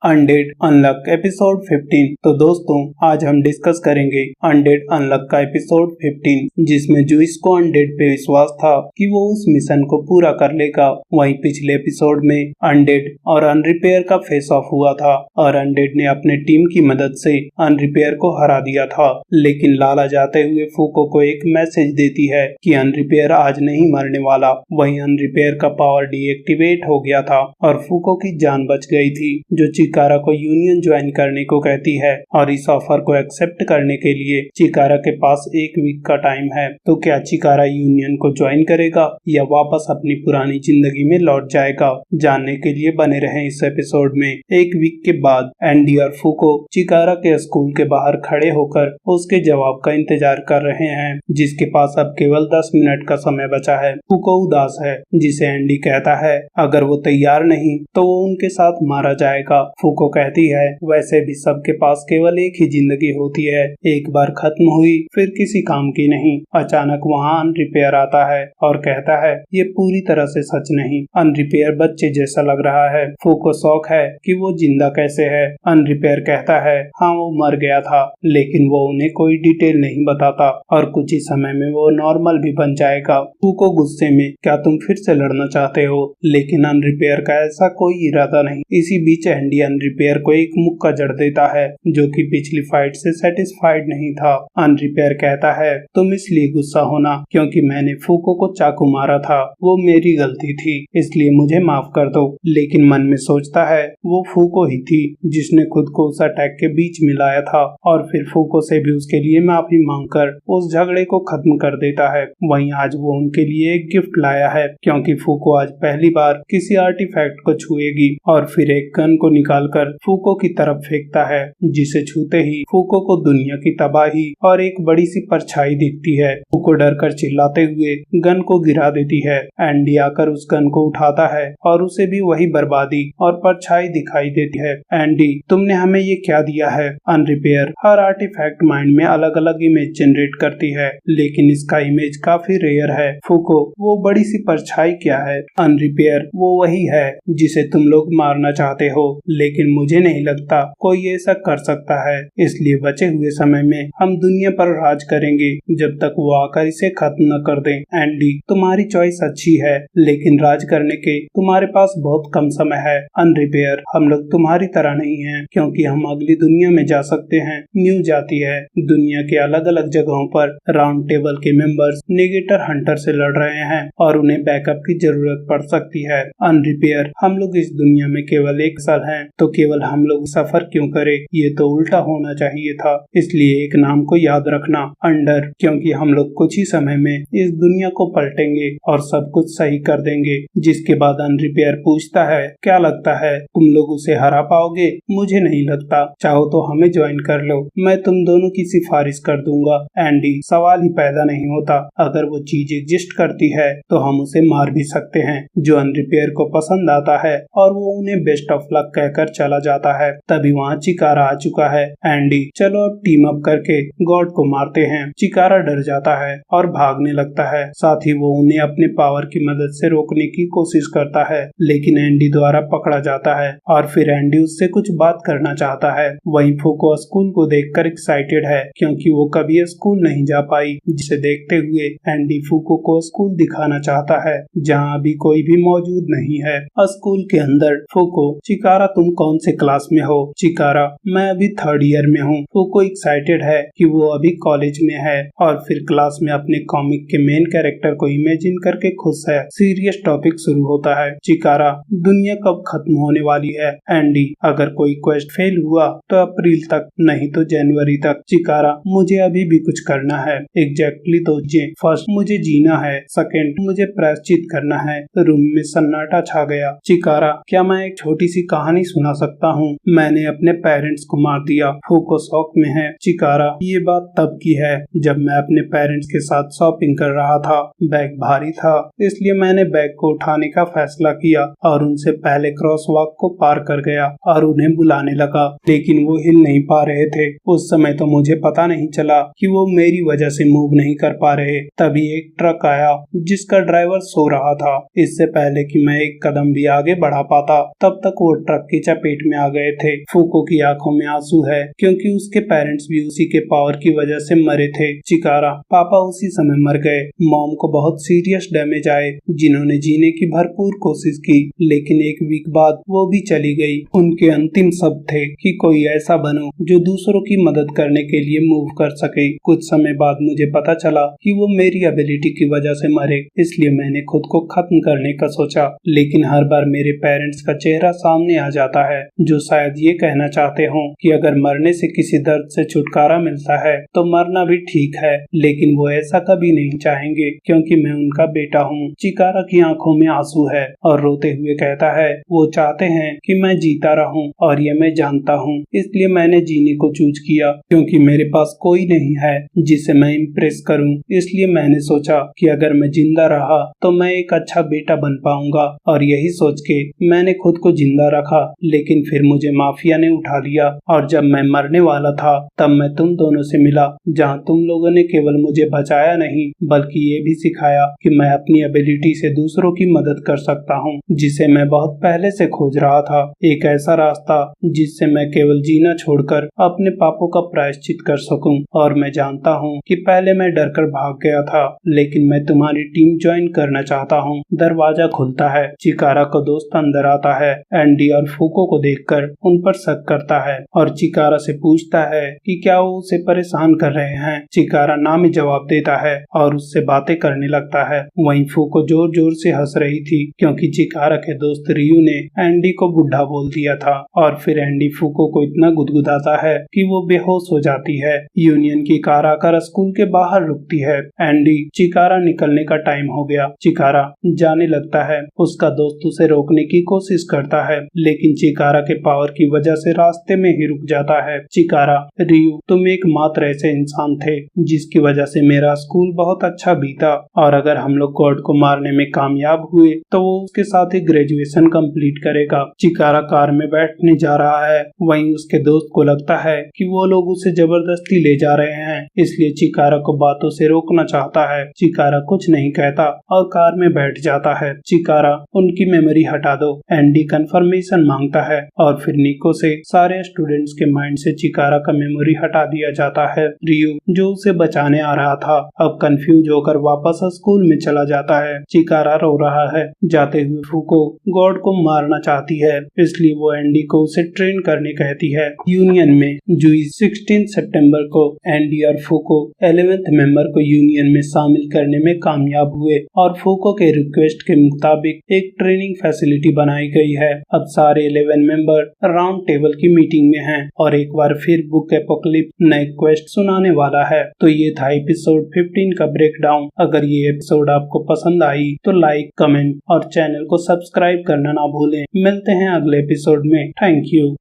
Undead अनलक episode 15। तो दोस्तों आज हम डिस्कस करेंगे अनडेड अनलक का एपिसोड 15, जिसमें जुइस को अनडेड पे विश्वास था कि वो उस मिशन को पूरा कर लेगा। वहीं पिछले एपिसोड में अनडेड और अनरिपेयर का फेस ऑफ हुआ था और अनडेड ने अपने टीम की मदद से अनरिपेयर को हरा दिया था। लेकिन लाला जाते हुए फूको को एक मैसेज देती है कि अनरिपेयर आज नहीं मरने वाला। वहीं अनरिपेयर का पावर डीएक्टिवेट हो गया था और फूको की जान बच गई थी, जो चिकारा को यूनियन ज्वाइन करने को कहती है और इस ऑफर को एक्सेप्ट करने के लिए चिकारा के पास एक वीक का टाइम है। तो क्या चिकारा यूनियन को ज्वाइन करेगा या वापस अपनी पुरानी जिंदगी में लौट जाएगा? जानने के लिए बने रहें इस एपिसोड में। एक वीक के बाद एंडी और फूको चिकारा के स्कूल के बाहर खड़े होकर उसके जवाब का इंतजार कर रहे हैं, जिसके पास अब केवल 10 मिनट का समय बचा है। फूको उदास है, जिसे एंडी कहता है अगर वो तैयार नहीं तो वो उनके साथ मारा जाएगा। फूको कहती है वैसे भी सबके पास केवल एक ही जिंदगी होती है, एक बार खत्म हुई फिर किसी काम की नहीं। अचानक वहाँ अनरिपेयर आता है और कहता है ये पूरी तरह से सच नहीं, अनरिपेयर बच्चे जैसा लग रहा है। फूको शौक है कि वो जिंदा कैसे है। अनरिपेयर कहता है हाँ वो मर गया था, लेकिन वो उन्हें कोई डिटेल नहीं बताता और कुछ ही समय में वो नॉर्मल भी बन जाएगा। फूको गुस्से में क्या तुम फिर से लड़ना चाहते हो? लेकिन अनरिपेयर का ऐसा कोई इरादा नहीं। इसी बीच एंडी अनरिपेयर को एक मुक्का जड़ देता है, जो कि पिछली फाइट से सेटिस्फाइड नहीं था। अनरिपेयर कहता है तुम इसलिए गुस्सा होना क्योंकि मैंने फूको को चाकू मारा था, वो मेरी गलती थी, इसलिए मुझे माफ कर दो। लेकिन मन में सोचता है वो फूको ही थी जिसने खुद को उस अटैक के बीच में लाया था और फिर फूको से भी उसके लिए माफी मांगकर उस झगड़े को खत्म कर देता है। वहीं आज वो उनके लिए एक गिफ्ट लाया है, क्योंकि फूको आज पहली बार किसी आर्टिफैक्ट को छुएगी और फिर एक गन को निकालकर फूको की तरफ फेंकता है, जिसे छूते ही फूको को दुनिया की तबाही और एक बड़ी सी परछाई दिखती है। फूको डरकर चिल्लाते हुए गन को गिरा देती है। एंडी आकर उस गन को उठाता है और उसे भी वही बर्बादी और परछाई दिखाई देती है। एंडी तुमने हमें ये क्या दिया है? अनरिपेयर हर आर्टिफैक्ट माइंड में अलग अलग इमेज जनरेट करती है, लेकिन इसका इमेज काफी रेयर है। फूको वो बड़ी सी परछाई क्या है? अनरिपेयर वो वही है जिसे तुम लोग मारना चाहते हो, लेकिन मुझे नहीं लगता कोई ऐसा कर सकता है, इसलिए बचे हुए समय में हम दुनिया पर राज करेंगे जब तक वो आकर इसे खत्म न कर दें। एंडी तुम्हारी चॉइस अच्छी है, लेकिन राज करने के तुम्हारे पास बहुत कम समय है। अनरिपेयर हम लोग तुम्हारी तरह नहीं हैं, क्योंकि हम अगली दुनिया में जा सकते हैं। न्यूज आती है दुनिया के अलग अलग जगहों पर राउंड टेबल के मेंबर्स नेगेटर हंटर से लड़ रहे हैं और उन्हें बैकअप की जरूरत पड़ सकती है। अनरिपेयर हम लोग इस दुनिया में केवल एक साल हैं, तो केवल हम लोग सफर क्यों करें? ये तो उल्टा होना चाहिए था। इसलिए एक नाम को याद रखना, अंडर, क्योंकि हम लोग कुछ ही समय में इस दुनिया को पलटेंगे और सब कुछ सही कर देंगे। जिसके बाद अनरिपेयर पूछता है क्या लगता है तुम लोग उसे हरा पाओगे? मुझे नहीं लगता, चाहो तो हमें ज्वाइन कर लो, मैं तुम दोनों की सिफारिश कर दूंगा। एंडी सवाल ही पैदा नहीं होता, अगर वो चीज एग्जिस्ट करती है तो हम उसे मार भी सकते हैं, जो अनरिपेयर को पसंद आता है और वो उन्हें बेस्ट ऑफ लक कहकर चला जाता है। तभी वहाँ चिकारा आ चुका है। एंडी चलो अब टीम अप करके गॉड को मारते हैं। चिकारा डर जाता है और भागने लगता है, साथ ही वो उन्हें अपने पावर की मदद से रोकने की कोशिश करता है, लेकिन एंडी द्वारा पकड़ा जाता है और फिर एंडी उससे कुछ बात करना चाहता है। वहीं फूको स्कूल को देखकर एक्साइटेड है, क्योंकि वो कभी स्कूल नहीं जा पाई, जिसे देखते हुए एंडी फूको को स्कूल दिखाना चाहता है जहाँ अभी कोई भी मौजूद नहीं है। स्कूल के अंदर फूको चिकारा तुम कौन से क्लास में हो? चिकारा मैं अभी 3rd ईयर में हूँ। फूको एक्साइटेड है कि वो अभी कॉलेज में है और फिर क्लास में अपने कॉमिक के मेन कैरेक्टर को इमेजिन करके खुश है। सीरियस टॉपिक शुरू होता है। चिकारा दुनिया कब खत्म होने वाली है? एंडी अगर कोई क्वेस्ट फेल हुआ तो अप्रैल तक, नहीं तो जनवरी तक। चिकारा मुझे अभी भी कुछ करना है। एग्जैक्टली तो फर्स्ट मुझे जीना है, सेकंड मुझे प्रायश्चित करना है। रूम में सन्नाटा छा गया। चिकारा क्या मैं एक छोटी सी कहानी सुना सकता हूँ? मैंने अपने पेरेंट्स को मार दिया। फूको शौक में है। चिकारा ये बात तब की है जब मैं अपने पेरेंट्स के साथ शॉपिंग कर रहा था। बैग भारी था, इसलिए मैंने बैग को उठाने का फैसला किया और उनसे पहले क्रॉस वॉक को पार कर गया और उन्हें बुलाने लगा, लेकिन वो हिल नहीं पा रहे थे। उस समय तो मुझे पता नहीं चला कि वो मेरी वजह से मूव नहीं कर पा रहे। तभी एक ट्रक आया जिसका ड्राइवर सो रहा था। इससे पहले कि मैं एक कदम भी आगे बढ़ा पाता, तब तक वो ट्रक की चपेट में आ गए थे। फूको की आंखों में आंसू है क्योंकि उसके पेरेंट्स भी उसी के पावर की वजह से मरे थे। चिकारा, पापा उसी समय मर गए। मॉम को बहुत सीरियस डैमेज आए, जिन्होंने जीने की भरपूर कोशिश की, लेकिन एक वीक बाद वो भी चली गई। उनके अंतिम शब्द थे कि कोई ऐसा बनो जो दूसरों की मदद करने के लिए मूव कर सके। कुछ समय बाद मुझे पता चला कि वो मेरी एबिलिटी की वजह से मरे, इसलिए मैंने खुद को खत्म करने का सोचा। लेकिन हर बार मेरे पेरेंट्स का चेहरा सामने आ जाता है, जो शायद ये कहना चाहते हो कि अगर मरने से किसी दर्द से छुटकारा मिलता है तो मरना भी ठीक है, लेकिन वो ऐसा कभी नहीं चाहेंगे क्योंकि मैं उनका बेटा हूँ। चिकारा की आंखों में आंसू है और रोते हुए कहता है, वो चाहते हैं कि मैं जीता रहूं और ये मैं जानता हूँ, इसलिए मैंने जीने को चूज किया। क्योंकि मेरे पास कोई नहीं है जिसे मैं इम्प्रेस करूं, इसलिए मैंने सोचा कि अगर मैं जिंदा रहा तो मैं एक अच्छा बेटा बन पाऊंगा, और यही सोच के मैंने खुद को जिंदा रखा। लेकिन फिर मुझे माफिया ने उठा लिया और जब मैं मरने वाला था तब मैं तुम दोनों से मिला, जहाँ तुम लोगों ने केवल मुझे बचाया नहीं बल्कि ये भी सिखाया कि मैं अपनी एबिलिटी से दूसरों की मदद कर सकता हूँ, जिसे मैं बहुत पहले से खोज रहा था। एक ऐसा रास्ता जिससे मैं केवल जीना छोड़कर अपने पापों का प्रायश्चित कर सकूं। और मैं जानता हूँ कि पहले मैं डरकर भाग गया था, लेकिन मैं तुम्हारी टीम ज्वाइन करना चाहता हूँ। दरवाजा खुलता है, चिकारा का दोस्त अंदर आता है। एंडी और फूको को देखकर उन पर शक करता है और चिकारा से पूछता है कि क्या वो उसे परेशान कर रहे हैं। चिकारा ना में जवाब देता है और उससे बातें करने लगता है। वहीं फूको जोर जोर से हंस रही थी क्योंकि चिकारा के दोस्त रियू ने एंडी को बुढ़ा बोल दिया था। और फिर एंडी फूको को इतना गुदगुदाता है कि वो बेहोश हो जाती है। यूनियन की कार आकर स्कूल के बाहर रुकती है। एंडी, चिकारा निकलने का टाइम हो गया। चिकारा जाने लगता है। उसका दोस्त उसे रोकने की कोशिश करता है, लेकिन चिकारा के पावर की वजह से रास्ते में ही रुक जाता है। चिकारा, रियू, तुम एकमात्र ऐसे इंसान थे जिसकी वजह से मेरा स्कूल बहुत अच्छा बीता, और अगर हम लोग गॉड को मारने में कामयाब हुए तो वो उसके साथ ही ग्रेजुएशन कंप्लीट करेगा। चिकारा कार में बैठने जा रहा है। वहीं उसके दोस्त को लगता है कि वो लोग उसे जबरदस्ती ले जा रहे हैं, इसलिए चिकारा को बातों से रोकना चाहता है। चिकारा कुछ नहीं कहता और कार में बैठ जाता है। चिकारा, उनकी मेमोरी हटा दो। एंडी कंफर्मेशन मांगता है और फिर निको से सारे स्टूडेंट्स के माइंड से चिकारा का मेमोरी हटा दिया जाता है। रियू, जो उसे बचाने आ रहा था, अब कंफ्यूज होकर वापस स्कूल में चला जाता है। चिकारा रो रहा है। जाते हुए फूको गॉड को मारना चाहती है, इसलिए वो एंडी को उसे ट्रेन करने कहती है। यूनियन में जूई 16 सितंबर को एंडी और फूको 11th मेंबर को यूनियन में शामिल करने में कामयाब हुए और फूको के रिक्वेस्ट के मुताबिक एक ट्रेनिंग फैसिलिटी बनाई गई है। अब सारे 11 मेंबर राउंड टेबल की मीटिंग में हैं और एक बार फिर बुक एपोकलिप्स नए क्वेस्ट सुनाने वाला है। तो ये था एपिसोड 15 का ब्रेकडाउन। अगर ये एपिसोड आपको पसंद आई तो लाइक, कमेंट और चैनल को सब्सक्राइब करना ना भूलें। मिलते हैं अगले एपिसोड में। Thank you.